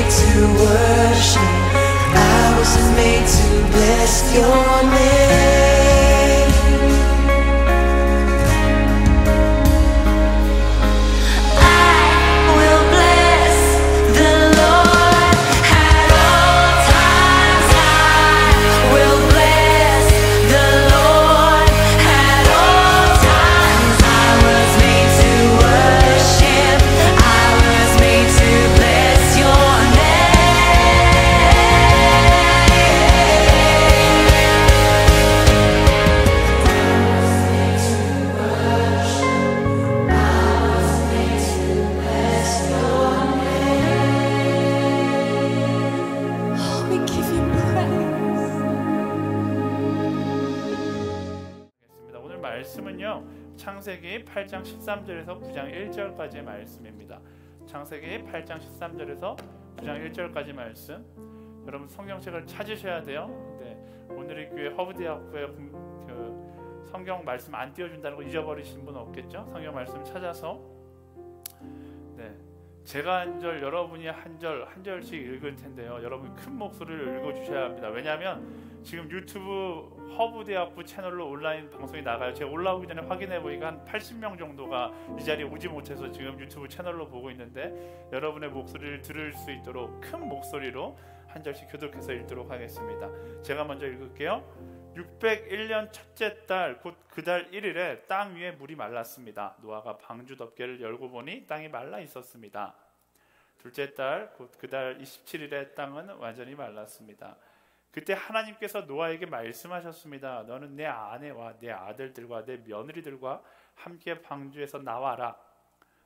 made to worship. I was made to bless your name. 말씀은요, 창세기 8장 13절에서 9장 1절까지의 말씀입니다. 창세기 8장 13절에서 9장 1절까지 말씀. 여러분 성경책을 찾으셔야 돼요. 근데 오늘의 교회 허브대학교에 그 성경 말씀 안 띄워준다고 잊어버리신 분 없겠죠? 성경 말씀 찾아서 제가 한 절, 여러분이 한 절, 한 절씩 읽을 텐데요. 여러분 큰 목소리를 읽어주셔야 합니다. 왜냐하면 지금 유튜브 허브대학부 채널로 온라인 방송이 나가요. 제가 올라오기 전에 확인해 보니까 한 80명 정도가 이 자리에 오지 못해서 지금 유튜브 채널로 보고 있는데, 여러분의 목소리를 들을 수 있도록 큰 목소리로 한 절씩 교독해서 읽도록 하겠습니다. 제가 먼저 읽을게요. 601년 첫째 달 곧 그 달 1일에 땅 위에 물이 말랐습니다. 노아가 방주 덮개를 열고 보니 땅이 말라 있었습니다. 둘째 달 곧 그 달 27일에 땅은 완전히 말랐습니다. 그때 하나님께서 노아에게 말씀하셨습니다. 너는 내 아내와 내 아들들과 내 며느리들과 함께 방주에서 나와라.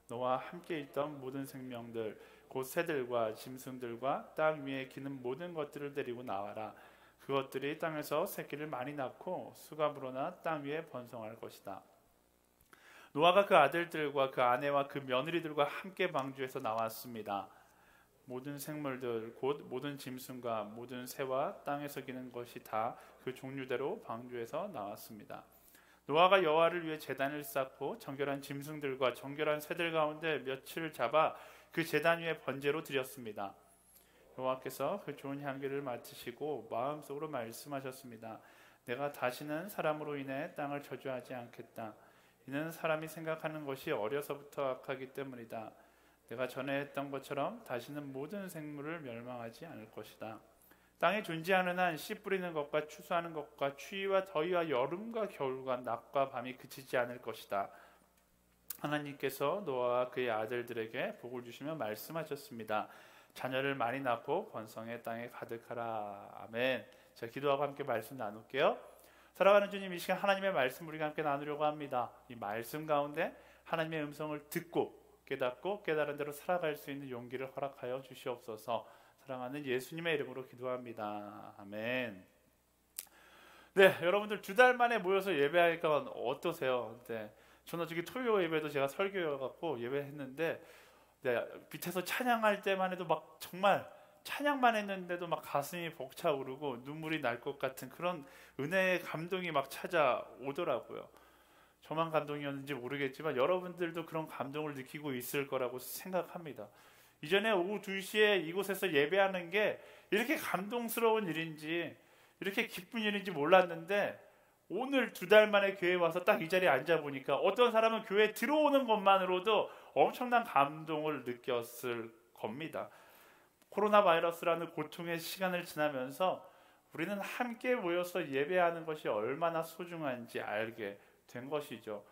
너와 함께 있던 모든 생명들 곧 새들과 짐승들과 땅 위에 기는 모든 것들을 데리고 나와라. 그것들이 땅에서 새끼를 많이 낳고 수가 불어나 땅 위에 번성할 것이다. 노아가 그 아들들과 그 아내와 그 며느리들과 함께 방주에서 나왔습니다. 모든 생물들 곧 모든 짐승과 모든 새와 땅에서 기는 것이 다 그 종류대로 방주에서 나왔습니다. 노아가 여호와를 위해 제단을 쌓고 정결한 짐승들과 정결한 새들 가운데 몇을 잡아 그 제단 위에 번제로 드렸습니다. 여호와께서 그 좋은 향기를 맡으시고 마음속으로 말씀하셨습니다. 내가 다시는 사람으로 인해 땅을 저주하지 않겠다. 이는 사람이 생각하는 것이 어려서부터 악하기 때문이다. 내가 전에 했던 것처럼 다시는 모든 생물을 멸망하지 않을 것이다. 땅에 존재하는 한 씨 뿌리는 것과 추수하는 것과 추위와 더위와 여름과 겨울과 낮과 밤이 그치지 않을 것이다. 하나님께서 노아와 그의 아들들에게 복을 주시며 말씀하셨습니다. 자녀를 많이 낳고 번성해 땅에 가득하라. 아멘. 자, 기도하고 함께 말씀 나눌게요. 사랑하는 주님, 이 시간 하나님의 말씀 우리가 함께 나누려고 합니다. 이 말씀 가운데 하나님의 음성을 듣고 깨닫고 깨달은 대로 살아갈 수 있는 용기를 허락하여 주시옵소서. 사랑하는 예수님의 이름으로 기도합니다. 아멘. 네, 여러분들 2달 만에 모여서 예배하니까 어떠세요? 네, 저는 저기 토요 예배도 제가 설교여갖고 예배했는데, 밑에서 찬양할 때만 해도 막 정말 찬양만 했는데도 막 가슴이 벅차오르고 눈물이 날 것 같은 그런 은혜의 감동이 막 찾아오더라고요. 저만 감동이었는지 모르겠지만 여러분들도 그런 감동을 느끼고 있을 거라고 생각합니다. 이전에 오후 2시에 이곳에서 예배하는 게 이렇게 감동스러운 일인지 이렇게 기쁜 일인지 몰랐는데, 오늘 2달 만에 교회에 와서 딱 이 자리에 앉아보니까 어떤 사람은 교회에 들어오는 것만으로도 엄청난 감동을 느꼈을 겁니다. 코로나 바이러스라는 고통의 시간을 지나면서 우리는 함께 모여서 예배하는 것이 얼마나 소중한지 알게 된 것이죠.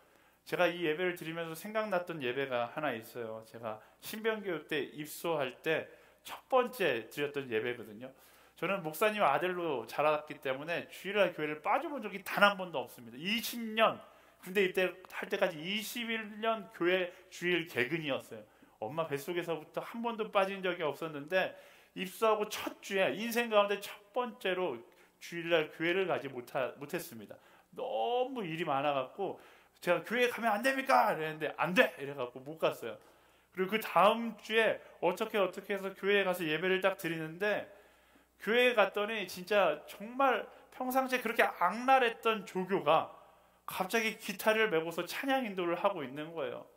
제가 이 예배를 드리면서 생각났던 예배가 하나 있어요. 제가 신병교육 때 입소할 때 첫 번째 드렸던 예배거든요. 저는 목사님 아들로 자랐기 때문에 주일날 교회를 빠져본 적이 단 한 번도 없습니다. 20년 군대 입대할 때까지 21년 교회 주일 개근이었어요. 엄마 뱃속에서부터 한 번도 빠진 적이 없었는데, 입소하고 첫 주에 인생 가운데 첫 번째로 주일날 교회를 가지 못했습니다. 너무 일이 많아갖고 제가 교회 가면 안 됩니까? 이랬는데 안 돼! 이래갖고 못 갔어요. 그리고 그 다음 주에 어떻게 해서 교회에 가서 예배를 딱 드리는데, 교회에 갔더니 진짜 정말 평상시에 그렇게 악랄했던 조교가 갑자기 기타를 메고서 찬양 인도를 하고 있는 거예요.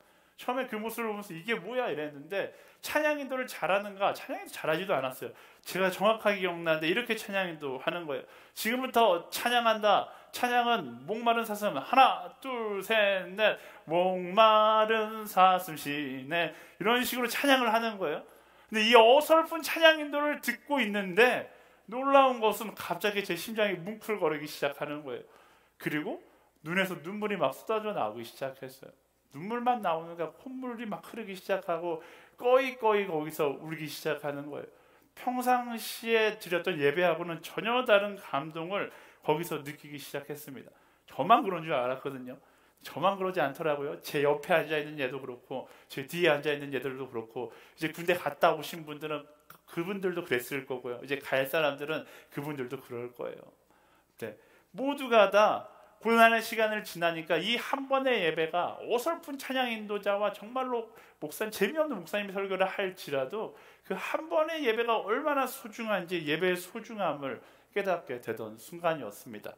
처음에 그 모습을 보면서 이게 뭐야 이랬는데 찬양인도를 잘하는가? 찬양인도 잘하지도 않았어요. 제가 정확하게 기억나는데 이렇게 찬양인도 하는 거예요. 지금부터 찬양한다. 찬양은 목마른 사슴 하나 둘 셋 넷 목마른 사슴 시네 이런 식으로 찬양을 하는 거예요. 근데 이 어설픈 찬양인도를 듣고 있는데 놀라운 것은 갑자기 제 심장이 뭉클거리기 시작하는 거예요. 그리고 눈에서 눈물이 막 쏟아져 나오기 시작했어요. 눈물만 나오는가 콧물이 막 흐르기 시작하고 꺼이꺼이 거기서 울기 시작하는 거예요. 평상시에 드렸던 예배하고는 전혀 다른 감동을 거기서 느끼기 시작했습니다. 저만 그런 줄 알았거든요. 저만 그러지 않더라고요. 제 옆에 앉아있는 얘도 그렇고 제 뒤에 앉아있는 얘들도 그렇고 이제 군대 갔다 오신 분들은 그분들도 그랬을 거고요. 이제 갈 사람들은 그분들도 그럴 거예요. 네. 모두가 다 고난의 시간을 지나니까 이 한 번의 예배가 어설픈 찬양 인도자와 정말로 재미없는 목사님이 설교를 할지라도 그 한 번의 예배가 얼마나 소중한지 예배의 소중함을 깨닫게 되던 순간이었습니다.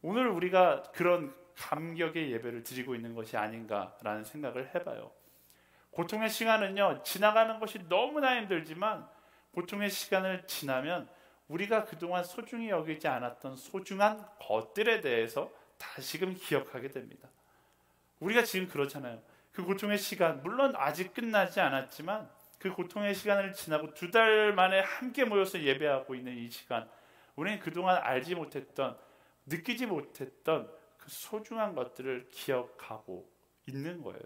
오늘 우리가 그런 감격의 예배를 드리고 있는 것이 아닌가라는 생각을 해봐요. 고통의 시간은요, 지나가는 것이 너무나 힘들지만 고통의 시간을 지나면 우리가 그동안 소중히 여기지 않았던 소중한 것들에 대해서 다시금 기억하게 됩니다. 우리가 지금 그렇잖아요. 그 고통의 시간, 물론 아직 끝나지 않았지만 그 고통의 시간을 지나고 2달 만에 함께 모여서 예배하고 있는 이 시간, 우리는 그동안 알지 못했던, 느끼지 못했던 그 소중한 것들을 기억하고 있는 거예요.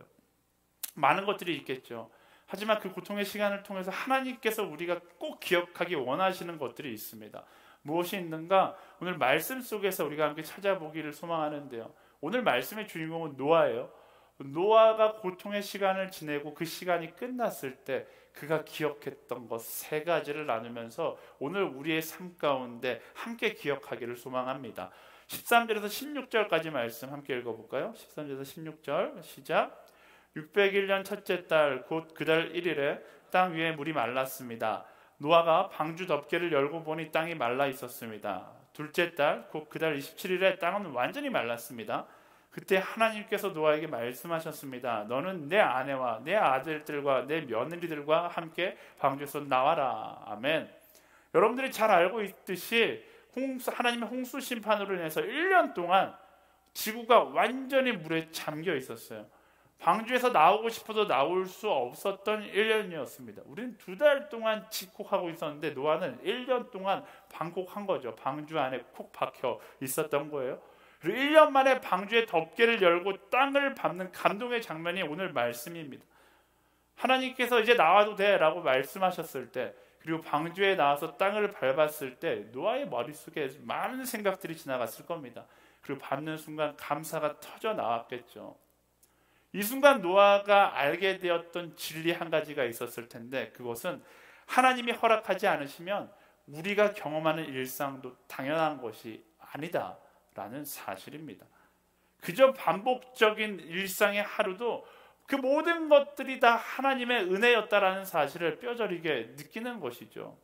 많은 것들이 있겠죠. 하지만 그 고통의 시간을 통해서 하나님께서 우리가 꼭 기억하기 원하시는 것들이 있습니다. 무엇이 있는가? 오늘 말씀 속에서 우리가 함께 찾아보기를 소망하는데요. 오늘 말씀의 주인공은 노아예요. 노아가 고통의 시간을 지내고 그 시간이 끝났을 때 그가 기억했던 것 3가지를 나누면서 오늘 우리의 삶 가운데 함께 기억하기를 소망합니다. 13절에서 16절까지 말씀 함께 읽어볼까요? 13절에서 16절 시작. 601년 첫째 달 곧 그달 1일에 땅 위에 물이 말랐습니다. 노아가 방주 덮개를 열고 보니 땅이 말라 있었습니다. 둘째 달 곧 그달 27일에 땅은 완전히 말랐습니다. 그때 하나님께서 노아에게 말씀하셨습니다. 너는 내 아내와 내 아들들과 내 며느리들과 함께 방주에서 나와라. 아멘. 여러분들이 잘 알고 있듯이 하나님의 홍수 심판으로 인해서 1년 동안 지구가 완전히 물에 잠겨 있었어요. 방주에서 나오고 싶어도 나올 수 없었던 1년이었습니다. 우리는 2달 동안 집콕하고 있었는데 노아는 1년 동안 방콕한 거죠. 방주 안에 콕 박혀 있었던 거예요. 그리고 1년 만에 방주의 덮개를 열고 땅을 밟는 감동의 장면이 오늘 말씀입니다. 하나님께서 이제 나와도 돼 라고 말씀하셨을 때, 그리고 방주에 나와서 땅을 밟았을 때 노아의 머릿속에 많은 생각들이 지나갔을 겁니다. 그리고 밟는 순간 감사가 터져 나왔겠죠. 이 순간 노아가 알게 되었던 진리 한 가지가 있었을 텐데, 그것은 하나님이 허락하지 않으시면 우리가 경험하는 일상도 당연한 것이 아니다 라는 사실입니다. 그저 반복적인 일상의 하루도 그 모든 것들이 다 하나님의 은혜였다라는 사실을 뼈저리게 느끼는 것이죠.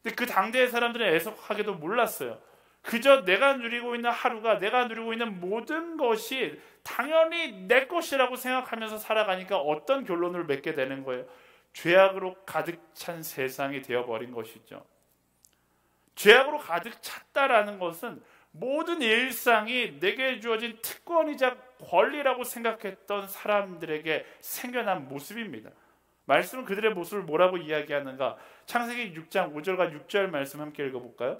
근데 그 당대의 사람들은 애석하게도 몰랐어요. 그저 내가 누리고 있는 하루가, 내가 누리고 있는 모든 것이 당연히 내 것이라고 생각하면서 살아가니까 어떤 결론을 맺게 되는 거예요? 죄악으로 가득 찬 세상이 되어버린 것이죠. 죄악으로 가득 찼다라는 것은 모든 일상이 내게 주어진 특권이자 권리라고 생각했던 사람들에게 생겨난 모습입니다. 말씀은 그들의 모습을 뭐라고 이야기하는가? 창세기 6장 5절과 6절 말씀 함께 읽어볼까요?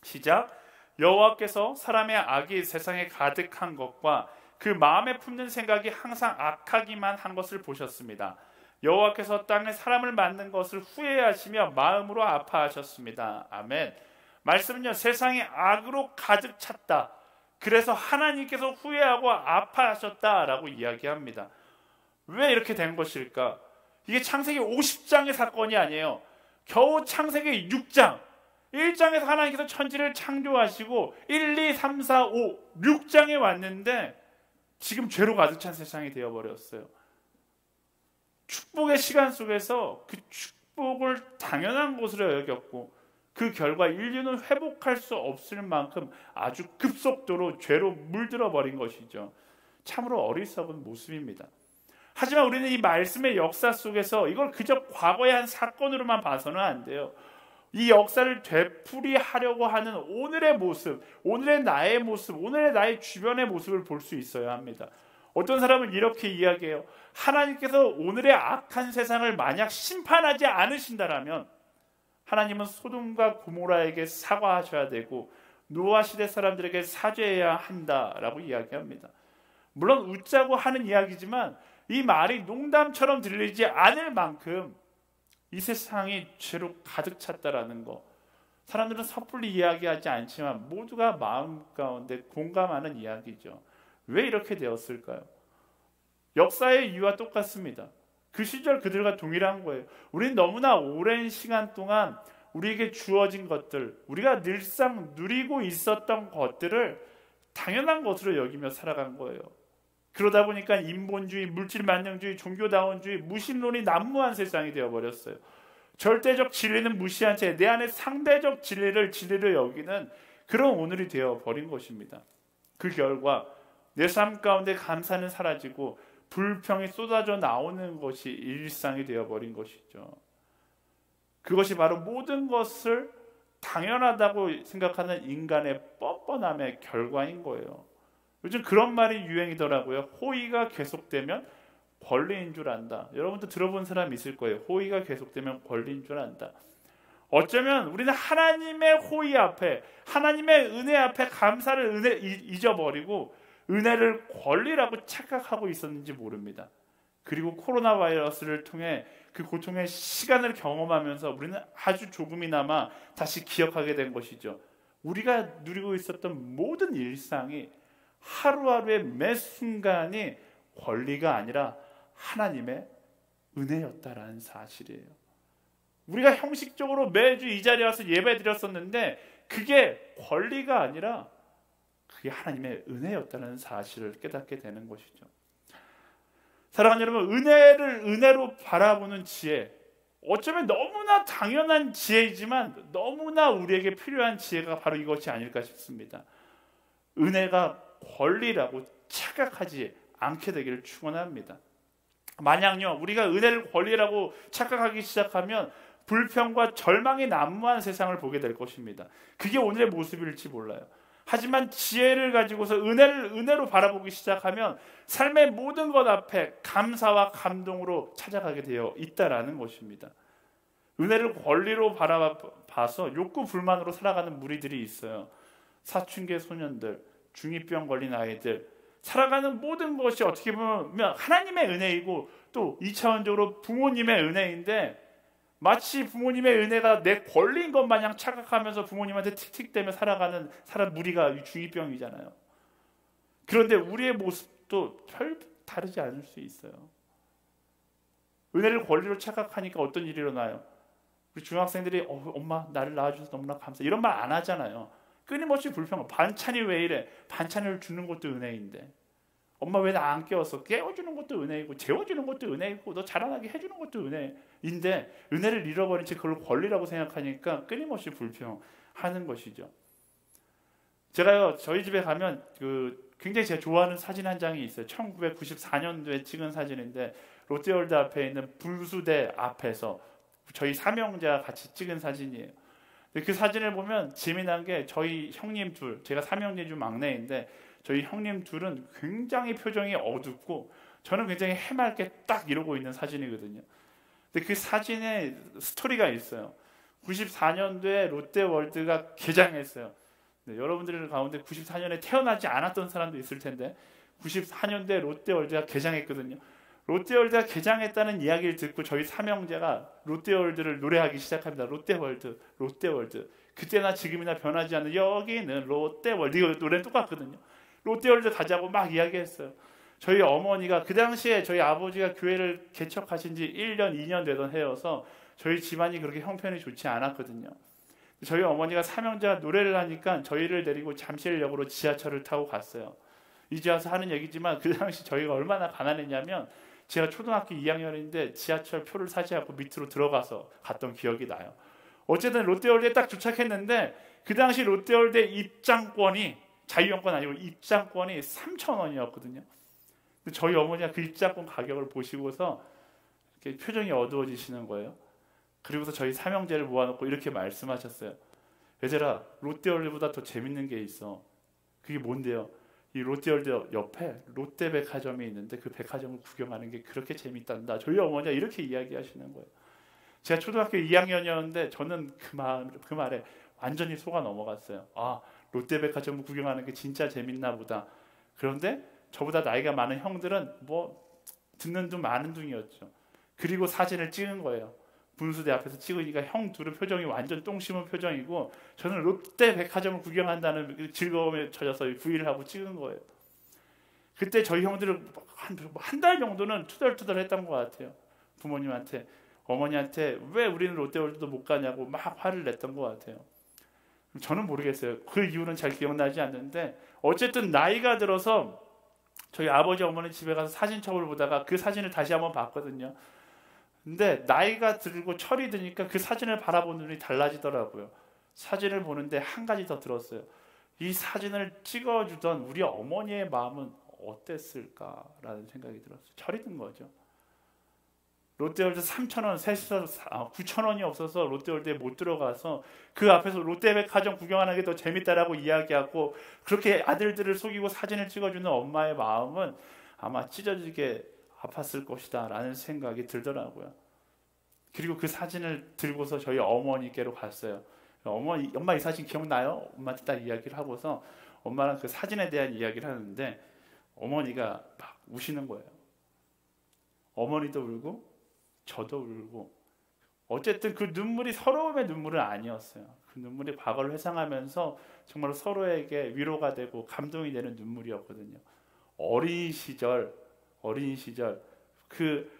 시작. 여호와께서 사람의 악이 세상에 가득한 것과 그 마음에 품는 생각이 항상 악하기만 한 것을 보셨습니다. 여호와께서 땅에 사람을 만든 것을 후회하시며 마음으로 아파하셨습니다. 아멘. 말씀은요, 세상이 악으로 가득 찼다. 그래서 하나님께서 후회하고 아파하셨다라고 이야기합니다. 왜 이렇게 된 것일까? 이게 창세기 50장의 사건이 아니에요. 겨우 창세기 6장 1장에서 하나님께서 천지를 창조하시고 1, 2, 3, 4, 5, 6장에 왔는데 지금 죄로 가득 찬 세상이 되어버렸어요. 축복의 시간 속에서 그 축복을 당연한 것으로 여겼고 그 결과 인류는 회복할 수 없을 만큼 아주 급속도로 죄로 물들어 버린 것이죠. 참으로 어리석은 모습입니다. 하지만 우리는 이 말씀의 역사 속에서 이걸 그저 과거의 한 사건으로만 봐서는 안 돼요. 이 역사를 되풀이하려고 하는 오늘의 모습, 오늘의 나의 모습, 오늘의 나의 주변의 모습을 볼 수 있어야 합니다. 어떤 사람은 이렇게 이야기해요. 하나님께서 오늘의 악한 세상을 만약 심판하지 않으신다라면 하나님은 소돔과 고모라에게 사과하셔야 되고 노아 시대 사람들에게 사죄해야 한다라고 이야기합니다. 물론 웃자고 하는 이야기지만 이 말이 농담처럼 들리지 않을 만큼 이 세상이 죄로 가득 찼다라는 거, 사람들은 섣불리 이야기하지 않지만 모두가 마음 가운데 공감하는 이야기죠. 왜 이렇게 되었을까요? 역사의 이유와 똑같습니다. 그 시절 그들과 동일한 거예요. 우리는 너무나 오랜 시간 동안 우리에게 주어진 것들, 우리가 늘상 누리고 있었던 것들을 당연한 것으로 여기며 살아간 거예요. 그러다 보니까 인본주의, 물질만능주의, 종교다원주의, 무신론이 난무한 세상이 되어버렸어요. 절대적 진리는 무시한 채 내 안에 상대적 진리를 여기는 그런 오늘이 되어버린 것입니다. 그 결과 내 삶 가운데 감사는 사라지고 불평이 쏟아져 나오는 것이 일상이 되어버린 것이죠. 그것이 바로 모든 것을 당연하다고 생각하는 인간의 뻔뻔함의 결과인 거예요. 요즘 그런 말이 유행이더라고요. 호의가 계속되면 권리인 줄 안다. 여러분도 들어본 사람 있을 거예요. 호의가 계속되면 권리인 줄 안다. 어쩌면 우리는 하나님의 호의 앞에, 하나님의 은혜 앞에 감사를 잊어버리고 은혜를 권리라고 착각하고 있었는지 모릅니다. 그리고 코로나 바이러스를 통해 그 고통의 시간을 경험하면서 우리는 아주 조금이나마 다시 기억하게 된 것이죠. 우리가 누리고 있었던 모든 일상이 하루하루의 매 순간이 권리가 아니라 하나님의 은혜였다라는 사실이에요. 우리가 형식적으로 매주 이 자리에 와서 예배 드렸었는데 그게 권리가 아니라 그게 하나님의 은혜였다는 사실을 깨닫게 되는 것이죠. 사랑하는 여러분, 은혜를 은혜로 바라보는 지혜, 어쩌면 너무나 당연한 지혜이지만 너무나 우리에게 필요한 지혜가 바로 이것이 아닐까 싶습니다. 은혜가 권리라고 착각하지 않게 되기를 축원합니다. 만약요 우리가 은혜를 권리라고 착각하기 시작하면 불평과 절망이 난무한 세상을 보게 될 것입니다. 그게 오늘의 모습일지 몰라요. 하지만 지혜를 가지고서 은혜를 은혜로 바라보기 시작하면 삶의 모든 것 앞에 감사와 감동으로 찾아가게 되어 있다라는 것입니다. 은혜를 권리로 바라봐서 욕구 불만으로 살아가는 무리들이 있어요. 사춘기 소년들, 중2병 걸린 아이들, 살아가는 모든 것이 어떻게 보면 하나님의 은혜이고 또 2차원적으로 부모님의 은혜인데 마치 부모님의 은혜가 내 권리인 것 마냥 착각하면서 부모님한테 틱틱대며 살아가는 사람 무리가 중2병이잖아요. 그런데 우리의 모습도 별 다르지 않을 수 있어요. 은혜를 권리로 착각하니까 어떤 일이 일어나요? 우리 중학생들이 엄마 나를 낳아주셔서 너무나 감사해 이런 말 안 하잖아요. 끊임없이 불평. 반찬이 왜 이래? 반찬을 주는 것도 은혜인데 엄마 왜 나 안 깨웠어? 깨워주는 것도 은혜이고 재워주는 것도 은혜이고 너 자라나게 해주는 것도 은혜인데 은혜를 잃어버린 채 그걸 권리라고 생각하니까 끊임없이 불평하는 것이죠. 제가요 저희 집에 가면 굉장히 제가 좋아하는 사진 한 장이 있어요. 1994년도에 찍은 사진인데 롯데월드 앞에 있는 불수대 앞에서 저희 삼형제가 같이 찍은 사진이에요. 그 사진을 보면 재미난 게 저희 형님 둘, 제가 삼형제 중 막내인데 저희 형님 둘은 굉장히 표정이 어둡고 저는 굉장히 해맑게 딱 이러고 있는 사진이거든요. 근데 그 사진에 스토리가 있어요. 94년도에 롯데월드가 개장했어요. 네, 여러분들 가운데 94년에 태어나지 않았던 사람도 있을 텐데 94년도에 롯데월드가 개장했거든요. 롯데월드가 개장했다는 이야기를 듣고 저희 삼형제가 롯데월드를 노래하기 시작합니다. 롯데월드, 롯데월드. 그때나 지금이나 변하지 않는 여기는 롯데월드. 이거 노래는 똑같거든요. 롯데월드 가자고 막 이야기했어요. 저희 어머니가 그 당시에 저희 아버지가 교회를 개척하신 지 1년, 2년 되던 해여서 저희 집안이 그렇게 형편이 좋지 않았거든요. 저희 어머니가 삼형제가 노래를 하니까 저희를 데리고 잠실역으로 지하철을 타고 갔어요. 이제 와서 하는 얘기지만 그 당시 저희가 얼마나 가난했냐면 제가 초등학교 2학년인데 지하철 표를 사지 않고 밑으로 들어가서 갔던 기억이 나요. 어쨌든 롯데월드에 딱 도착했는데 그 당시 롯데월드 입장권이 자유용권 아니고 입장권이 3,000원이었거든요. 근데 저희 어머니가 그 입장권 가격을 보시고서 이렇게 표정이 어두워지시는 거예요. 그리고서 저희 삼형제를 모아놓고 이렇게 말씀하셨어요. 얘들아, 롯데월드보다 더 재밌는 게 있어. 그게 뭔데요? 이 롯데월드 옆에 롯데백화점이 있는데 그 백화점을 구경하는 게 그렇게 재밌단다. 저희 어머니가 이렇게 이야기하시는 거예요. 제가 초등학교 2학년이었는데 저는 그 말에 완전히 속아 넘어갔어요. 아, 롯데백화점을 구경하는 게 진짜 재밌나 보다. 그런데 저보다 나이가 많은 형들은 뭐 듣는 둥 마는 둥이었죠. 그리고 사진을 찍은 거예요. 분수대 앞에서 찍으니까 형 둘의 표정이 완전 똥 심은 표정이고 저는 롯데백화점을 구경한다는 즐거움에 젖어서 V를 하고 찍은 거예요. 그때 저희 형들은 한 달 정도는 투덜투덜했던 것 같아요. 부모님한테, 어머니한테 왜 우리는 롯데월드도 못 가냐고 막 화를 냈던 것 같아요. 저는 모르겠어요. 그 이유는 잘 기억나지 않는데 어쨌든 나이가 들어서 저희 아버지 어머니 집에 가서 사진첩을 보다가 그 사진을 다시 한번 봤거든요. 근데 나이가 들고 철이 드니까 그 사진을 바라보는 눈이 달라지더라고요. 사진을 보는데 한 가지 더 들었어요. 이 사진을 찍어주던 우리 어머니의 마음은 어땠을까라는 생각이 들었어요. 철이 든 거죠. 롯데월드 3,000원, 셋이서 9,000원이 없어서 롯데월드에 못 들어가서 그 앞에서 롯데백화점 구경하는 게 더 재밌다라고 이야기하고 그렇게 아들들을 속이고 사진을 찍어주는 엄마의 마음은 아마 찢어지게 아팠을 것이다 라는 생각이 들더라고요. 그리고 그 사진을 들고서 저희 어머니께로 갔어요. 어머니, 엄마 이 사진 기억나요? 엄마한테 딱 이야기를 하고서 엄마랑 그 사진에 대한 이야기를 하는데 어머니가 막 우시는 거예요. 어머니도 울고 저도 울고 어쨌든 그 눈물이 서러움의 눈물은 아니었어요. 그 눈물이 과거를 회상하면서 정말 서로에게 위로가 되고 감동이 되는 눈물이었거든요. 어린 시절 그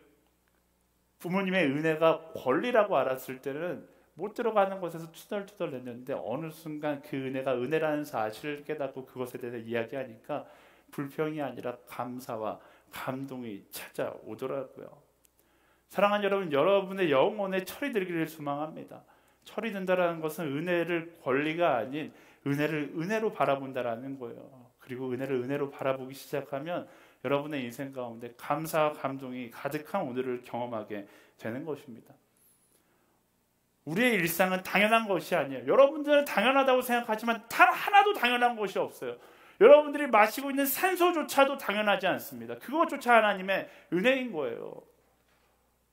부모님의 은혜가 권리라고 알았을 때는 못 들어가는 곳에서 투덜투덜 냈는데 어느 순간 그 은혜가 은혜라는 사실을 깨닫고 그것에 대해서 이야기하니까 불평이 아니라 감사와 감동이 찾아오더라고요. 사랑하는 여러분, 여러분의 영혼에 철이 들기를 소망합니다. 철이 든다라는 것은 은혜를 권리가 아닌 은혜를 은혜로 바라본다라는 거예요. 그리고 은혜를 은혜로 바라보기 시작하면 여러분의 인생 가운데 감사와 감동이 가득한 오늘을 경험하게 되는 것입니다. 우리의 일상은 당연한 것이 아니에요. 여러분들은 당연하다고 생각하지만 단 하나도 당연한 것이 없어요. 여러분들이 마시고 있는 산소조차도 당연하지 않습니다. 그것조차 하나님의 은혜인 거예요.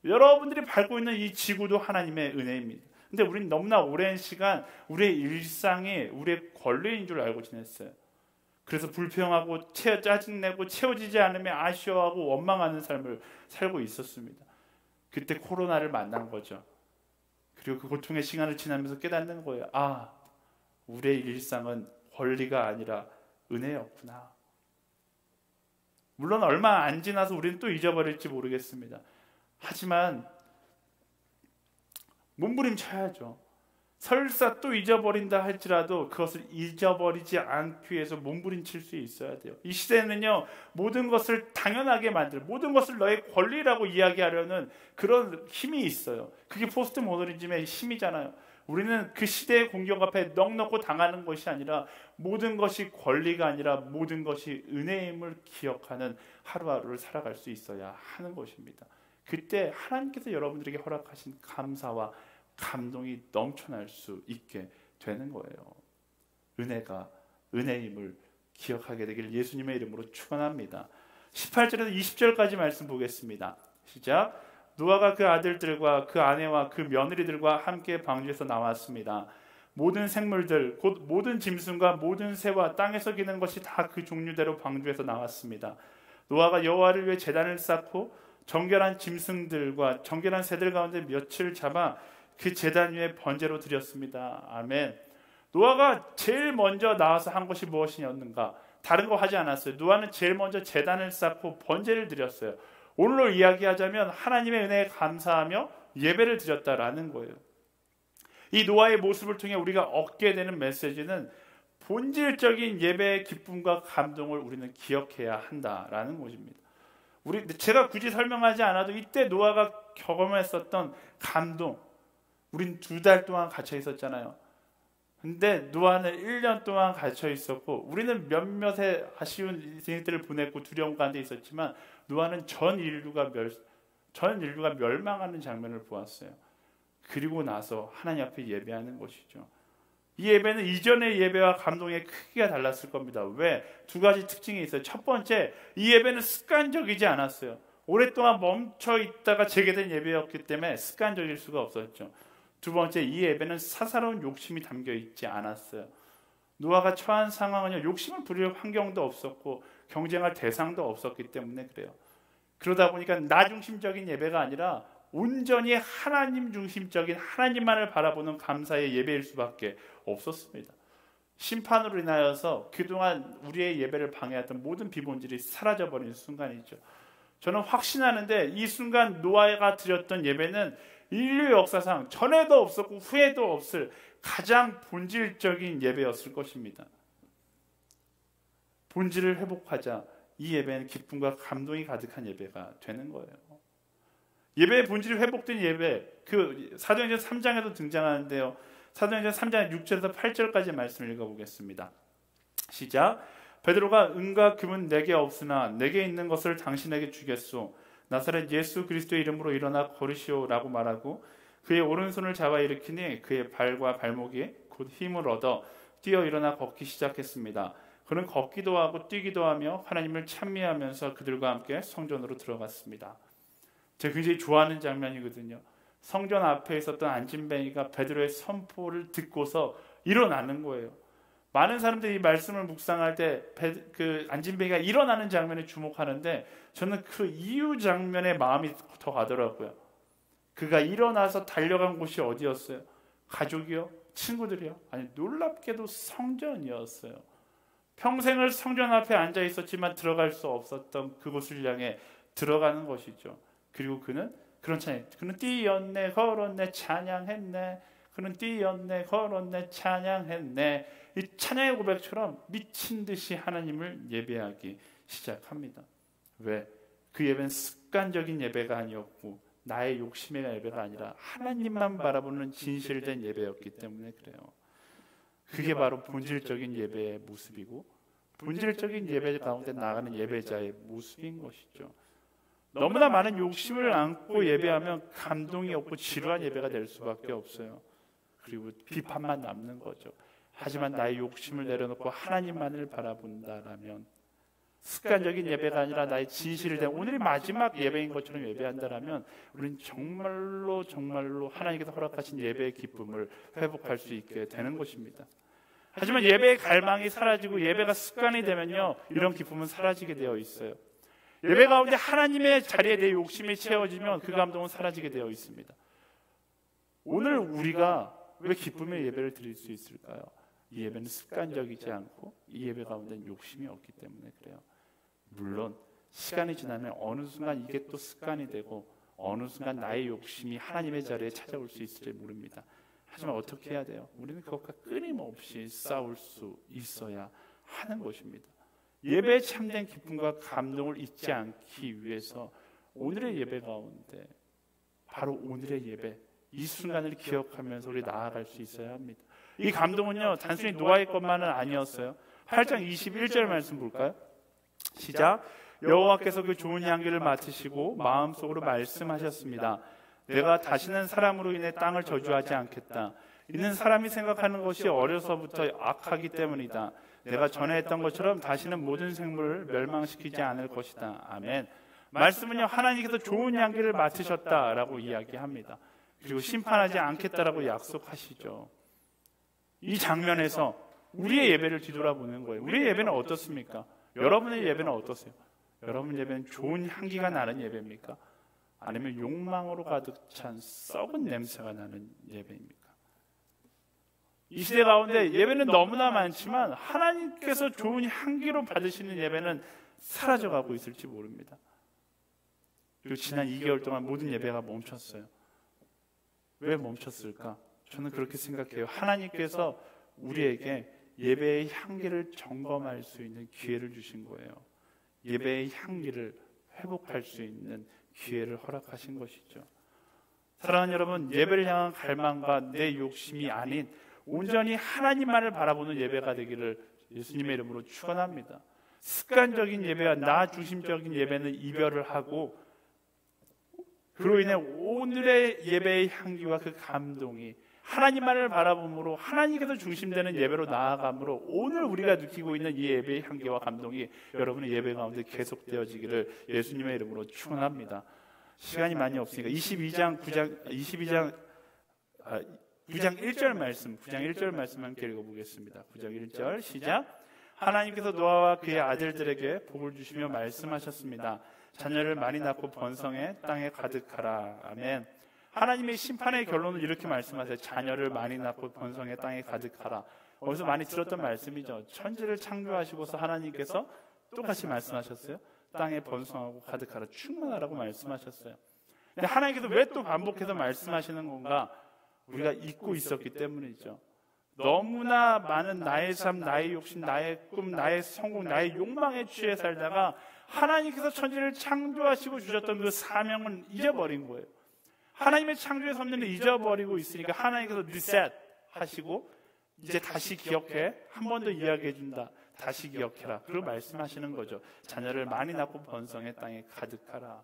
여러분들이 밟고 있는 이 지구도 하나님의 은혜입니다. 근데 우리는 너무나 오랜 시간 우리의 일상이 우리의 권리인 줄 알고 지냈어요. 그래서 불평하고 짜증내고 채워지지 않으면 아쉬워하고 원망하는 삶을 살고 있었습니다. 그때 코로나를 만난 거죠. 그리고 그 고통의 시간을 지나면서 깨닫는 거예요. 아, 우리의 일상은 권리가 아니라 은혜였구나. 물론 얼마 안 지나서 우리는 또 잊어버릴지 모르겠습니다. 하지만 몸부림쳐야죠. 설사 또 잊어버린다 할지라도 그것을 잊어버리지 않기 위해서 몸부림칠 수 있어야 돼요. 이 시대는요, 모든 것을 당연하게 모든 것을 너의 권리라고 이야기하려는 그런 힘이 있어요. 그게 포스트 모더니즘의 힘이잖아요. 우리는 그 시대의 공격 앞에 넋놓고 당하는 것이 아니라 모든 것이 권리가 아니라 모든 것이 은혜임을 기억하는 하루하루를 살아갈 수 있어야 하는 것입니다. 그때 하나님께서 여러분들에게 허락하신 감사와 감동이 넘쳐날 수 있게 되는 거예요. 은혜가 은혜임을 기억하게 되길 예수님의 이름으로 축원합니다. 18절에서 20절까지 말씀 보겠습니다. 시작. 노아가 그 아들들과 그 아내와 그 며느리들과 함께 방주에서 나왔습니다. 모든 생물들 곧 모든 짐승과 모든 새와 땅에서 기는 것이 다 그 종류대로 방주에서 나왔습니다. 노아가 여호와를 위해 제단을 쌓고 정결한 짐승들과 정결한 새들 가운데 몇을 잡아 그 제단 위에 번제로 드렸습니다. 아멘. 노아가 제일 먼저 나와서 한 것이 무엇이었는가? 다른 거 하지 않았어요. 노아는 제일 먼저 제단을 쌓고 번제를 드렸어요. 오늘로 이야기하자면 하나님의 은혜에 감사하며 예배를 드렸다라는 거예요. 이 노아의 모습을 통해 우리가 얻게 되는 메시지는 본질적인 예배의 기쁨과 감동을 우리는 기억해야 한다라는 것입니다. 제가 굳이 설명하지 않아도 이때 노아가 경험했었던 감동, 우린 2달 동안 갇혀 있었잖아요. 근데 노아는 1년 동안 갇혀 있었고 우리는 몇몇의 아쉬운 인생들을 보냈고 두려움 가운데 있었지만 노아는 전 인류가 멸망하는 장면을 보았어요. 그리고 나서 하나님 앞에 예배하는 것이죠. 이 예배는 이전의 예배와 감동의 크기가 달랐을 겁니다. 왜? 두 가지 특징이 있어요. 첫 번째, 이 예배는 습관적이지 않았어요. 오랫동안 멈춰 있다가 재개된 예배였기 때문에 습관적일 수가 없었죠. 두 번째, 이 예배는 사사로운 욕심이 담겨 있지 않았어요. 노아가 처한 상황은요, 욕심을 부릴 환경도 없었고 경쟁할 대상도 없었기 때문에 그래요. 그러다 보니까 나 중심적인 예배가 아니라 온전히 하나님 중심적인, 하나님만을 바라보는 감사의 예배일 수밖에 없었습니다. 심판으로 인하여서 그동안 우리의 예배를 방해했던 모든 비본질이 사라져버린 순간이죠. 저는 확신하는데 이 순간 노아가 드렸던 예배는 인류 역사상 전에도 없었고 후에도 없을 가장 본질적인 예배였을 것입니다. 본질을 회복하자 이 예배는 기쁨과 감동이 가득한 예배가 되는 거예요. 예배의 본질이 회복된 예배, 그 사도행전 3장에도 등장하는데요. 사도행전 3장 6절에서 8절까지 말씀을 읽어보겠습니다. 시작. 베드로가 은과 금은 내게 없으나 내게 있는 것을 당신에게 주겠소. 나사렛 예수 그리스도의 이름으로 일어나 걸으시오라고 말하고 그의 오른손을 잡아 일으키니 그의 발과 발목이 곧 힘을 얻어 뛰어 일어나 걷기 시작했습니다. 그는 걷기도 하고 뛰기도 하며 하나님을 찬미하면서 그들과 함께 성전으로 들어갔습니다. 제가 굉장히 좋아하는 장면이거든요. 성전 앞에 있었던 안진뱅이가 베드로의 선포를 듣고서 일어나는 거예요. 많은 사람들이 이 말씀을 묵상할 때 그 안진뱅이가 일어나는 장면에 주목하는데 저는 그 이후 장면에 마음이 더 가더라고요. 그가 일어나서 달려간 곳이 어디였어요? 가족이요? 친구들이요? 아니, 놀랍게도 성전이었어요. 평생을 성전 앞에 앉아 있었지만 들어갈 수 없었던 그곳을 향해 들어가는 것이죠. 그리고 그는 그런 찬양, 그는 뛰었네 걸었네 찬양했네, 그는 뛰었네 걸었네 찬양했네. 이 찬양의 고백처럼 미친 듯이 하나님을 예배하기 시작합니다. 왜? 그 예배는 습관적인 예배가 아니었고 나의 욕심의 예배가 아니라 하나님만 바라보는 진실된 예배였기 때문에 그래요. 그게 바로 본질적인 예배의 모습이고 본질적인 예배 가운데 나가는 예배자의 모습인 것이죠. 너무나 많은 욕심을 안고 예배하면 감동이 없고 지루한 예배가 될 수밖에 없어요. 그리고 비판만 남는 거죠. 하지만 나의 욕심을 내려놓고 하나님만을 바라본다라면, 습관적인 예배가 아니라 나의 진실을 된 오늘이 마지막 예배인 것처럼 예배한다라면 우리는 정말로 정말로 하나님께서 허락하신 예배의 기쁨을 회복할 수 있게 되는 것입니다. 하지만 예배의 갈망이 사라지고 예배가 습관이 되면요, 이런 기쁨은 사라지게 되어 있어요. 예배 가운데 하나님의 자리에 내 욕심이 채워지면 그 감동은 사라지게 되어 있습니다. 오늘 우리가 왜 기쁨의 예배를 드릴 수 있을까요? 이 예배는 습관적이지 않고 이 예배 가운데는 욕심이 없기 때문에 그래요. 물론 시간이 지나면 어느 순간 이게 또 습관이 되고 어느 순간 나의 욕심이 하나님의 자리에 찾아올 수 있을지 모릅니다. 하지만 어떻게 해야 돼요? 우리는 그것과 끊임없이 싸울 수 있어야 하는 것입니다. 예배의 참된 기쁨과 감동을 잊지 않기 위해서 오늘의 예배 가운데 바로 오늘의 예배, 이 순간을 기억하면서 우리 나아갈 수 있어야 합니다. 이 감동은요, 단순히 노아의 것만은 아니었어요. 8장 21절 말씀 볼까요? 시작. 여호와께서 그 좋은 향기를 맡으시고 마음속으로 말씀하셨습니다. 내가 다시는 사람으로 인해 땅을 저주하지 않겠다. 이는 사람이 생각하는 것이 어려서부터 악하기 때문이다. 내가 전에 했던 것처럼 다시는 모든 생물을 멸망시키지 않을 것이다. 아멘. 말씀은요, 하나님께서 좋은 향기를 맡으셨다라고 이야기합니다. 그리고 심판하지 않겠다라고 약속하시죠. 이 장면에서 우리의 예배를 뒤돌아보는 거예요. 우리의 예배는 어떻습니까? 여러분의 예배는 어떠세요? 여러분 예배는 좋은 향기가 나는 예배입니까? 아니면 욕망으로 가득 찬 썩은 냄새가 나는 예배입니까? 이 시대 가운데 예배는 너무나 많지만 하나님께서 좋은 향기로 받으시는 예배는 사라져가고 있을지 모릅니다. 그리고 지난 2개월 동안 모든 예배가 멈췄어요. 왜 멈췄을까? 저는 그렇게 생각해요. 하나님께서 우리에게 예배의 향기를 점검할 수 있는 기회를 주신 거예요. 예배의 향기를 회복할 수 있는 기회를 허락하신 것이죠. 사랑하는 여러분, 예배를 향한 갈망과 내 욕심이 아닌 온전히 하나님만을 바라보는 예배가 되기를 예수님의 이름으로 축원합니다. 습관적인 예배와 나 중심적인 예배는 이별을 하고, 그로 인해 오늘의 예배의 향기와 그 감동이 하나님만을 바라봄으로 하나님께서 중심되는 예배로 나아감으로 오늘 우리가 느끼고 있는 이 예배의 향기와 감동이 여러분의 예배 가운데 계속되어지기를 예수님의 이름으로 축원합니다. 시간이 많이 없으니까 9장 1절 말씀, 9장 1절 말씀 함께 읽어보겠습니다. 9장 1절 시작. 하나님께서 노아와 그의 아들들에게 복을 주시며 말씀하셨습니다. 자녀를 많이 낳고 번성해 땅에 가득하라. 아멘. 하나님의 심판의 결론은 이렇게 말씀하세요. 자녀를 많이 낳고 번성해 땅에 가득하라. 어디서 많이 들었던 말씀이죠. 천지를 창조하시고서 하나님께서 똑같이 말씀하셨어요. 땅에 번성하고 가득하라, 충만하라고 말씀하셨어요. 근데 하나님께서 왜 또 반복해서 말씀하시는 건가? 우리가 잊고 있었기 때문이죠. 너무나 많은 나의 삶, 나의 욕심, 나의 꿈, 나의 성공, 나의 욕망에 취해 살다가 하나님께서 천지를 창조하시고 주셨던 그 사명은 잊어버린 거예요. 하나님의 창조의 섭리를 잊어버리고 있으니까 하나님께서 리셋 하시고 이제 다시 기억해, 한 번 더 이야기해 준다. 다시 기억해라. 그걸 말씀하시는 거죠. 자녀를 많이 낳고 번성해 땅에 가득하라.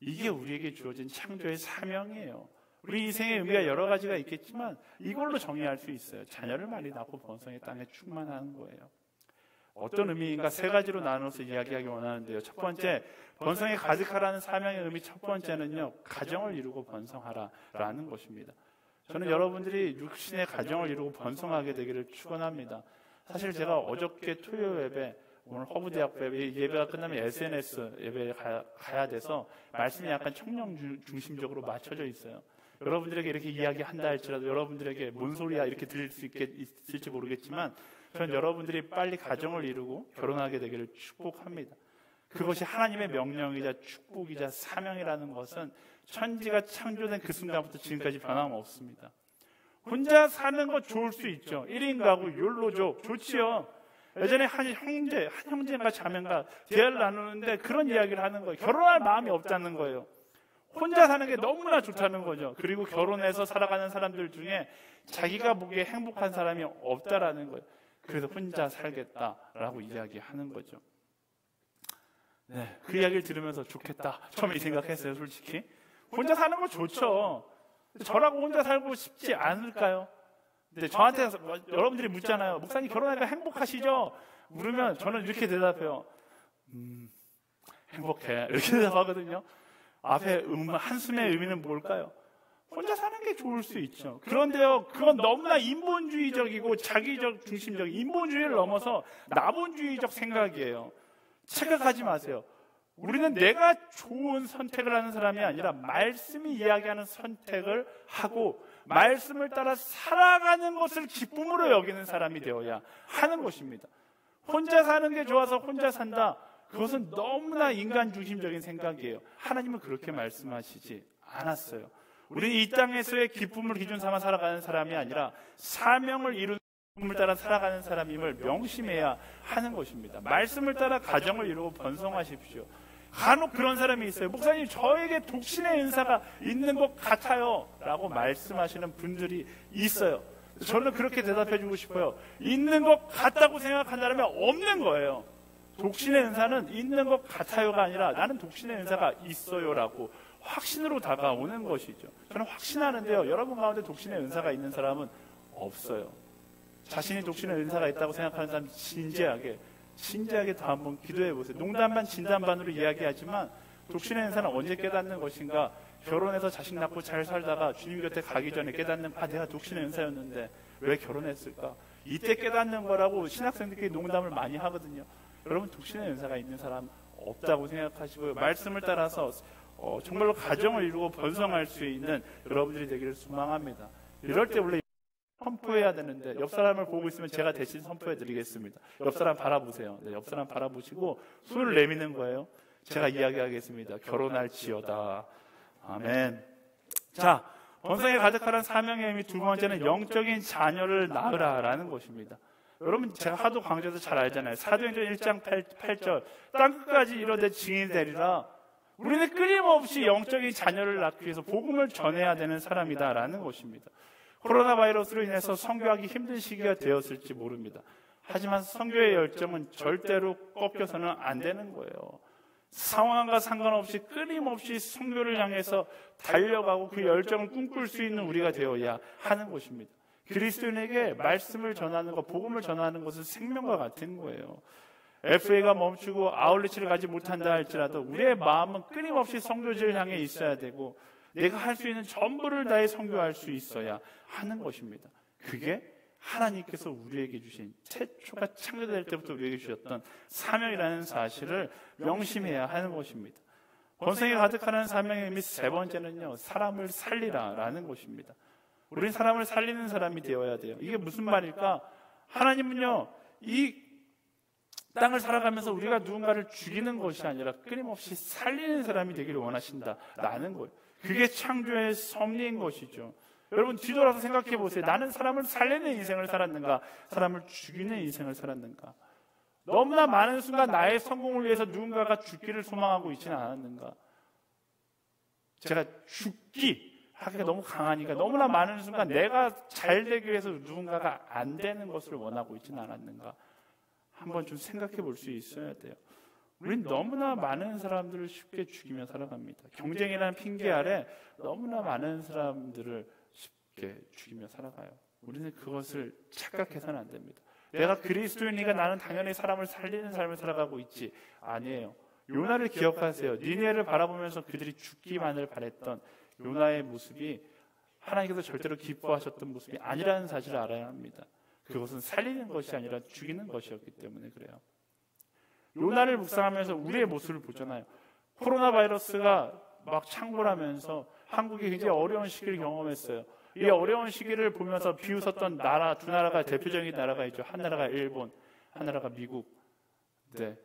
이게 우리에게 주어진 창조의 사명이에요. 우리 인생의 의미가 여러 가지가 있겠지만 이걸로 정의할 수 있어요. 자녀를 많이 낳고 번성해 땅에 충만하는 거예요. 어떤 의미인가 세 가지로 나눠서 이야기하기 원하는데요. 첫 번째, 번성에 가득하라는 사명의 의미 첫 번째는요, 가정을 이루고 번성하라라는 것입니다. 저는 여러분들이 육신의 가정을 이루고 번성하게 되기를 축원합니다. 사실 제가 어저께 토요 예배, 오늘 허브대학부 예배가 끝나면 SNS 예배에 가야 돼서 말씀이 약간 청년 중심적으로 맞춰져 있어요. 여러분들에게 이렇게 이야기한다 할지라도 여러분들에게 뭔 소리야 이렇게 들릴 수 있을지 모르겠지만 저는 여러분들이 빨리 가정을 이루고 결혼하게 되기를 축복합니다. 그것이 하나님의 명령이자 축복이자 사명이라는 것은 천지가 창조된 그 순간부터 지금까지 변함없습니다. 혼자 사는 거 좋을 수 있죠. 1인 가구, 욜로족 좋지요. 예전에 한 형제가 자매가 대화를 나누는데 그런 이야기를 하는 거예요. 결혼할 마음이 없다는 거예요. 혼자 사는 게 너무나 좋다는 거죠. 그리고 결혼해서 살아가는 사람들 중에 자기가 보기에 행복한 사람이 없다라는 거예요. 그래서 혼자 살겠다라고 이야기하는 거죠. 네, 그 이야기를 들으면서 좋겠다 처음에 이 생각했어요. 솔직히 혼자 사는 거 좋죠. 저라고 혼자 살고 싶지 않을까요? 근데 저한테 여러분들이 묻잖아요. 목사님 결혼하니까 행복하시죠? 물으면 저는 이렇게 대답해요. 행복해 이렇게 대답하거든요. 앞에 한숨의 의미는 뭘까요? 혼자 사는 게 좋을 수 있죠. 그런데요, 그건 너무나 인본주의적이고 자기적 중심적인 인본주의를 넘어서 나본주의적 생각이에요. 착각하지 마세요. 우리는 내가 좋은 선택을 하는 사람이 아니라 말씀이 이야기하는 선택을 하고 말씀을 따라 살아가는 것을 기쁨으로 여기는 사람이 되어야 하는 것입니다. 혼자 사는 게 좋아서 혼자 산다. 그것은 너무나 인간 중심적인 생각이에요. 하나님은 그렇게 말씀하시지 않았어요. 우리는 이 땅에서의 기쁨을 기준 삼아 살아가는 사람이 아니라 사명을 이룬 말씀을 따라 살아가는 사람임을 명심해야 하는 것입니다. 말씀을 따라 가정을 이루고 번성하십시오. 간혹 그런 사람이 있어요. 목사님 저에게 독신의 은사가 있는 것 같아요 라고 말씀하시는 분들이 있어요. 저는 그렇게 대답해 주고 싶어요. 있는 것 같다고 생각한다면 없는 거예요. 독신의 은사는 있는 것 같아요가 아니라 나는 독신의 은사가 있어요 라고 확신으로 다가오는 것이죠. 저는 확신하는데요, 여러분 가운데 독신의 은사가 있는 사람은 없어요. 자신이 독신의 은사가 있다고 생각하는 사람 진지하게 더 한번 기도해 보세요. 농담 반 진담 반으로 이야기하지만 독신의 은사는 언제 깨닫는 것인가? 결혼해서 자식 낳고 잘 살다가 주님 곁에 가기 전에 깨닫는, 내가 독신의 은사였는데 왜 결혼했을까? 이때 깨닫는 거라고 신학생들끼리 농담을 많이 하거든요. 여러분 독신의 은사가 있는 사람 없다고 생각하시고요. 말씀을 따라서 정말로 가정을 이루고 번성할 수 있는 여러분들이 되기를 소망합니다. 이럴 때 원래 선포해야 되는데 옆 사람을 보고 있으면 제가 대신 선포해 드리겠습니다. 옆 사람 바라보세요. 네, 옆 사람 바라보시고 손을 내미는 거예요. 제가 이야기하겠습니다. 결혼할지어다. 아멘. 자, 번성에 가득하라는 사명의 의미 두 번째는 영적인 자녀를 낳으라라는 것입니다. 여러분 제가 하도 강조해서 잘 알잖아요. 사도행전 1장 8절 땅끝까지 이르되 증인이 되리라. 우리는 끊임없이 영적인 자녀를 낳기 위해서 복음을 전해야 되는 사람이다라는 것입니다. 코로나 바이러스로 인해서 선교하기 힘든 시기가 되었을지 모릅니다. 하지만 선교의 열정은 절대로 꺾여서는 안 되는 거예요. 상황과 상관없이 끊임없이 선교를 향해서 달려가고 그 열정을 꿈꿀 수 있는 우리가 되어야 하는 것입니다. 그리스도인에게 말씀을 전하는 것, 복음을 전하는 것은 생명과 같은 거예요. FA가 멈추고 아울리치를 가지 못한다 할지라도 우리의 마음은 끊임없이 선교지를 향해 있어야 되고 내가 할 수 있는 전부를 다해 선교할 수 있어야 하는 것입니다. 그게 하나님께서 우리에게 주신 태초가 창조될 때부터 우리에게 주셨던 사명이라는 사실을 명심해야 하는 것입니다. 본성이 가득하는 사명의 의미 세 번째는요, 사람을 살리라라는 것입니다. 우리는 사람을 살리는 사람이 되어야 돼요. 이게 무슨 말일까? 하나님은요, 이 땅을 살아가면서 우리가 누군가를 죽이는 것이 아니라 끊임없이 살리는 사람이 되기를 원하신다라는 거예요. 그게 창조의 섭리인 것이죠. 여러분 뒤돌아서 생각해 보세요. 나는 사람을 살리는 인생을 살았는가? 사람을 죽이는 인생을 살았는가? 너무나 많은 순간 나의 성공을 위해서 누군가가 죽기를 소망하고 있지는 않았는가? 제가 죽기 하기가 너무 강하니까 너무나 많은 순간 내가 잘 되기 위해서 누군가가 안 되는 것을 원하고 있지는 않았는가? 한번 좀 생각해 볼 수 있어야 돼요. 우린 너무나 많은 사람들을 쉽게 죽이며 살아갑니다. 경쟁이라는 핑계 아래 너무나 많은 사람들을 쉽게 죽이며 살아가요. 우리는 그것을 착각해서는 안 됩니다. 내가 그리스도인이니까 나는 당연히 사람을 살리는 삶을 살아가고 있지. 아니에요. 요나를 기억하세요. 니네를 바라보면서 그들이 죽기만을 바랬던 요나의 모습이 하나님께서 절대로 기뻐하셨던 모습이 아니라는 사실을 알아야 합니다. 그것은 살리는 것이 아니라 죽이는 것이었기 때문에 그래요. 요나를 묵상하면서 우리의 모습을 보잖아요. 코로나 바이러스가 막 창궐하면서 한국이 굉장히 어려운 시기를 경험했어요. 이 어려운 시기를 보면서 비웃었던 나라, 두 나라가 대표적인 나라가 있죠. 한 나라가 일본, 한 나라가 미국. 네.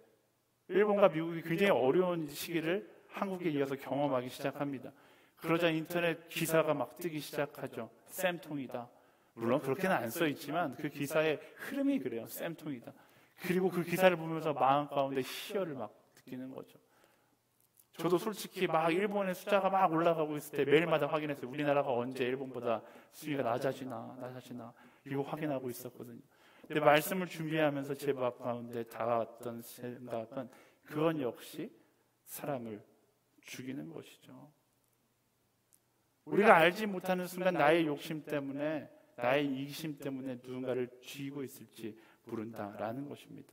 일본과 미국이 굉장히 어려운 시기를 한국에 이어서 경험하기 시작합니다. 그러자 인터넷 기사가 막 뜨기 시작하죠. 쌤통이다. 물론 그렇게는 안 써있지만 그 기사의 흐름이 그래요. 쌤통이다. 그리고 그 기사를 보면서 마음 가운데 희열을 막 느끼는 거죠. 저도 솔직히 막 일본의 숫자가 막 올라가고 있을 때 매일마다 확인했어요. 우리나라가 언제 일본보다 수위가 낮아지나 이거 확인하고 있었거든요. 근데 말씀을 준비하면서 제 마음 가운데 다가왔던 생각은 그건 역시 사람을 죽이는 것이죠. 우리가 알지 못하는 순간 나의 욕심 때문에, 나의 이기심 때문에 누군가를 죽이고 있을지 모른다라는 것입니다.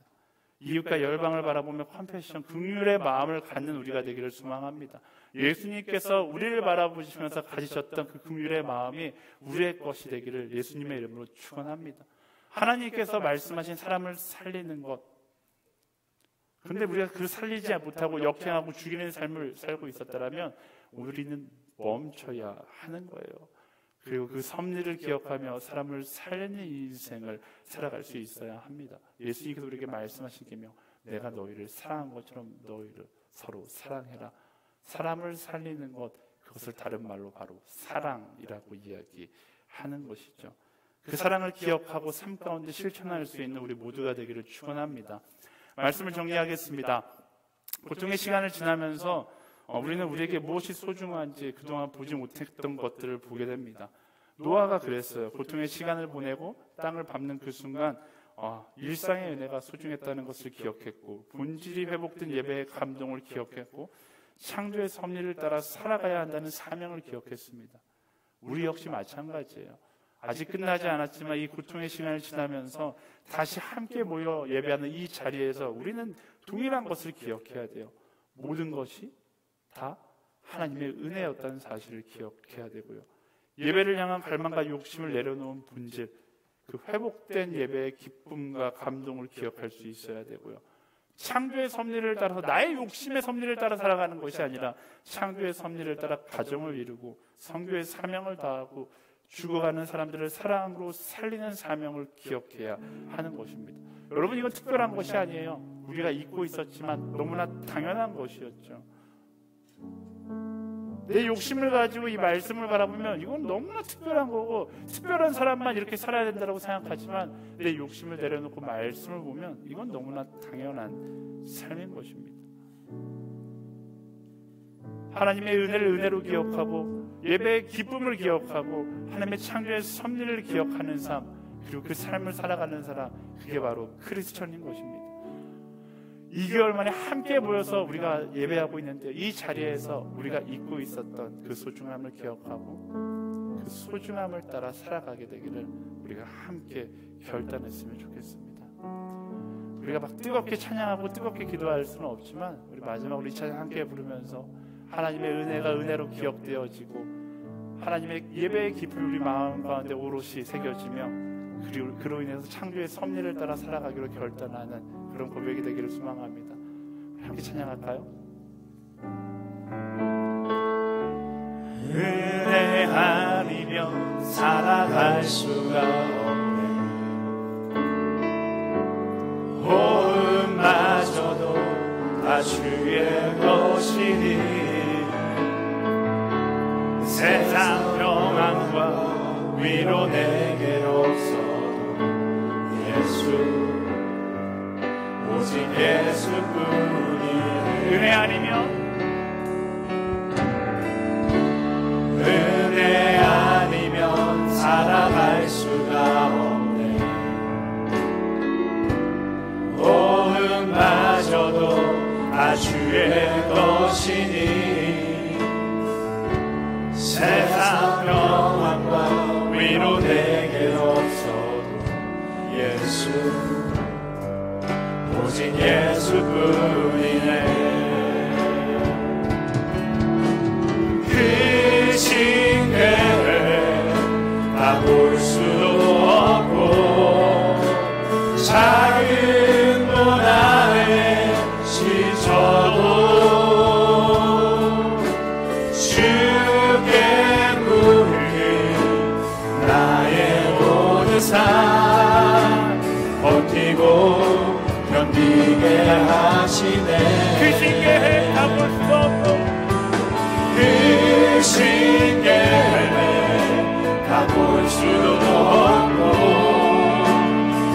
이웃과 열방을 바라보며 컴패션, 긍휼의 마음을 갖는 우리가 되기를 소망합니다. 예수님께서 우리를 바라보시면서 가지셨던 그 긍휼의 마음이 우리의 것이 되기를 예수님의 이름으로 축원합니다. 하나님께서 말씀하신 사람을 살리는 것, 그런데 우리가 그 살리지 못하고 역행하고 죽이는 삶을 살고 있었다면 우리는 멈춰야 하는 거예요. 그리고 그 섭리를 기억하며 사람을 살리는 인생을 살아갈 수 있어야 합니다. 예수님께서 우리에게 말씀하신 계명, 내가 너희를 사랑한 것처럼 너희를 서로 사랑해라. 사람을 살리는 것, 그것을 다른 말로 바로 사랑이라고 이야기하는 것이죠. 그 사랑을 기억하고 삶 가운데 실천할 수 있는 우리 모두가 되기를 축원합니다. 말씀을 정리하겠습니다. 고통의 시간을 지나면서 우리는 우리에게 무엇이 소중한지 그동안 보지 못했던 것들을 보게 됩니다. 노아가 그랬어요. 고통의 시간을 보내고 땅을 밟는 그 순간 일상의 은혜가 소중했다는 것을 기억했고, 본질이 회복된 예배의 감동을 기억했고, 창조의 섭리를 따라 살아가야 한다는 사명을 기억했습니다. 우리 역시 마찬가지예요. 아직 끝나지 않았지만 이 고통의 시간을 지나면서 다시 함께 모여 예배하는 이 자리에서 우리는 동일한 것을 기억해야 돼요. 모든 것이 다 하나님의 은혜였다는 사실을 기억해야 되고요. 예배를 향한 갈망과 욕심을 내려놓은 본질, 그 회복된 예배의 기쁨과 감동을 기억할 수 있어야 되고요. 창조의 섭리를 따라서 나의 욕심의 섭리를 따라 살아가는 것이 아니라 창조의 섭리를 따라 가정을 이루고 선교의 사명을 다하고 죽어가는 사람들을 사랑으로 살리는 사명을 기억해야 하는 것입니다. 여러분, 이건 특별한 것이 아니에요. 우리가 잊고 있었지만 너무나 당연한 것이었죠. 내 욕심을 가지고 이 말씀을 바라보면 이건 너무나 특별한 거고, 특별한 사람만 이렇게 살아야 된다고 생각하지만 내 욕심을 내려놓고 말씀을 보면 이건 너무나 당연한 삶인 것입니다. 하나님의 은혜를 은혜로 기억하고 예배의 기쁨을 기억하고 하나님의 창조의 섭리를 기억하는 삶, 그리고 그 삶을 살아가는 사람, 그게 바로 크리스천인 것입니다. 2개월 만에 함께 모여서 우리가 예배하고 있는데 이 자리에서 우리가 잊고 있었던 그 소중함을 기억하고 그 소중함을 따라 살아가게 되기를 우리가 함께 결단했으면 좋겠습니다. 우리가 막 뜨겁게 찬양하고 뜨겁게 기도할 수는 없지만 우리 마지막으로 이 찬양 함께 부르면서 하나님의 은혜가 은혜로 기억되어지고 하나님의 예배의 기쁨이 우리 마음 가운데 오롯이 새겨지며 그리고 그로 인해서 창조의 섭리를 따라 살아가기로 결단하는 그런 고백이 되기를 소망합니다. 함께 찬양할까요? 은혜 아니면 살아갈 수가 없네. 호흡마저도 다 주의 것이니 세상 평안과 위로 내게로서 오직 예수뿐이 은혜 아니면 살아갈 수가 없네. 호흡마저도 다 주의 것이니 세상 평안과 위로 내게 없어도 예수 오직 예수뿐이네. 그 신뢰를 다 볼 수도 없고 작은 고난에 지쳐도 주께 물린 나의 모든 삶 버티고 견디게 하시네. 그 신뢰를 다 볼 수 없고 그 신뢰를 다 볼 수도 없고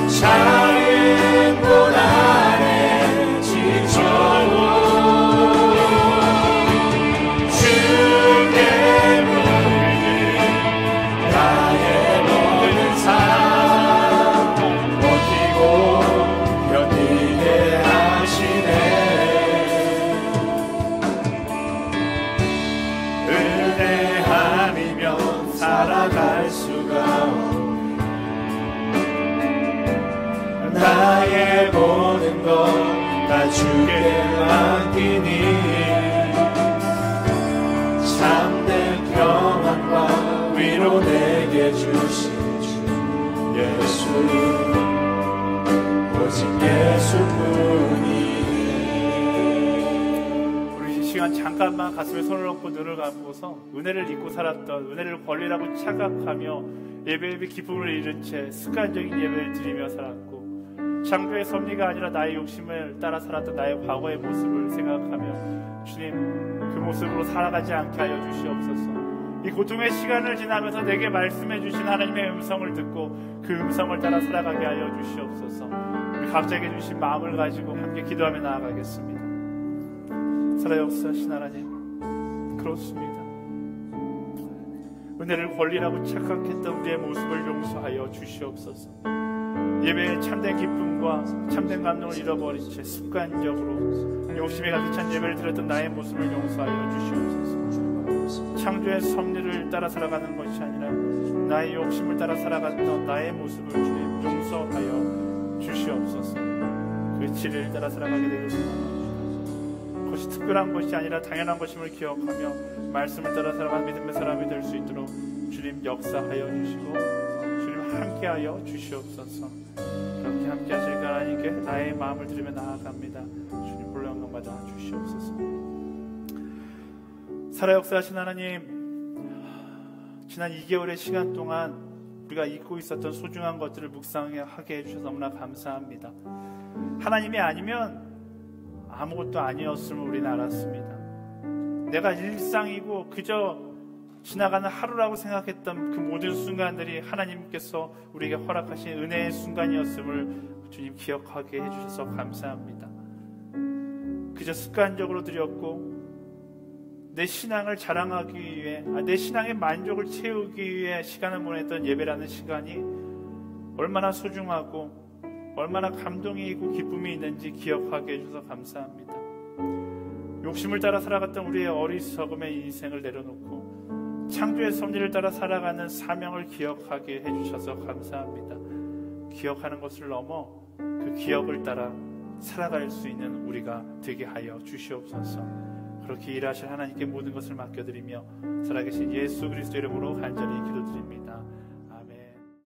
작은 고난에 지쳐도 주께 물린 나의 모든 삶 버티고 견디게 하시네. 은혜 아니면 살아갈 수가 없네. 나의 모든 것 다 주께 맡기니 참된 평안과 위로 내게 주신 주 예수 오직 예수뿐이. 우리 이 시간 잠깐만 가슴에 손을 얹고 눈을 감고서 은혜를 잊고 살았던, 은혜를 권리라고 착각하며 예배의 기쁨을 잃은 채 습관적인 예배를 드리며 살았고 창조의 섭리가 아니라 나의 욕심을 따라 살았던 나의 과거의 모습을 생각하며 주님 그 모습으로 살아가지 않게 하여 주시옵소서. 이 고통의 시간을 지나면서 내게 말씀해 주신 하나님의 음성을 듣고 그 음성을 따라 살아가게 하여 주시옵소서. 우리 각자에게 주신 마음을 가지고 함께 기도하며 나아가겠습니다. 살아 역사하신 하나님, 그렇습니다. 은혜를 권리라고 착각했던 우리의 모습을 용서하여 주시옵소서. 예배의 참된 기쁨과 참된 감동을 잃어버린 채 습관적으로 욕심에 가득 찬 예배를 드렸던 나의 모습을 용서하여 주시옵소서. 창조의 섭리를 따라 살아가는 것이 아니라 나의 욕심을 따라 살아갔던 나의 모습을 주님 용서하여 주시옵소서. 그 진리를 따라 살아가게 되길 소망합니다. 그것이 특별한 것이 아니라 당연한 것임을 기억하며 말씀을 따라 살아가는 믿음의 사람이 될 수 있도록 주님 역사하여 주시고 함께하여 주시옵소서. 그렇게 함께 하실까 하나님께 나의 마음을 드리며 나아갑니다. 주님 홀로 영광 받아 주시옵소서. 살아 역사하신 하나님, 지난 2개월의 시간 동안 우리가 잊고 있었던 소중한 것들을 묵상하게 해주셔서 너무나 감사합니다. 하나님이 아니면 아무것도 아니었음을 우리는 알았습니다. 내가 일상이고 그저 지나가는 하루라고 생각했던 그 모든 순간들이 하나님께서 우리에게 허락하신 은혜의 순간이었음을 주님 기억하게 해주셔서 감사합니다. 그저 습관적으로 드렸고 내 신앙을 자랑하기 위해, 내 신앙의 만족을 채우기 위해 시간을 보냈던 예배라는 시간이 얼마나 소중하고 얼마나 감동이 있고 기쁨이 있는지 기억하게 해주셔서 감사합니다. 욕심을 따라 살아갔던 우리의 어리석음의 인생을 내려놓고 창조의 섭리를 따라 살아가는 사명을 기억하게 해주셔서 감사합니다. 기억하는 것을 넘어 그 기억을 따라 살아갈 수 있는 우리가 되게 하여 주시옵소서. 그렇게 일하실 하나님께 모든 것을 맡겨드리며 살아계신 예수 그리스도 이름으로 간절히 기도드립니다.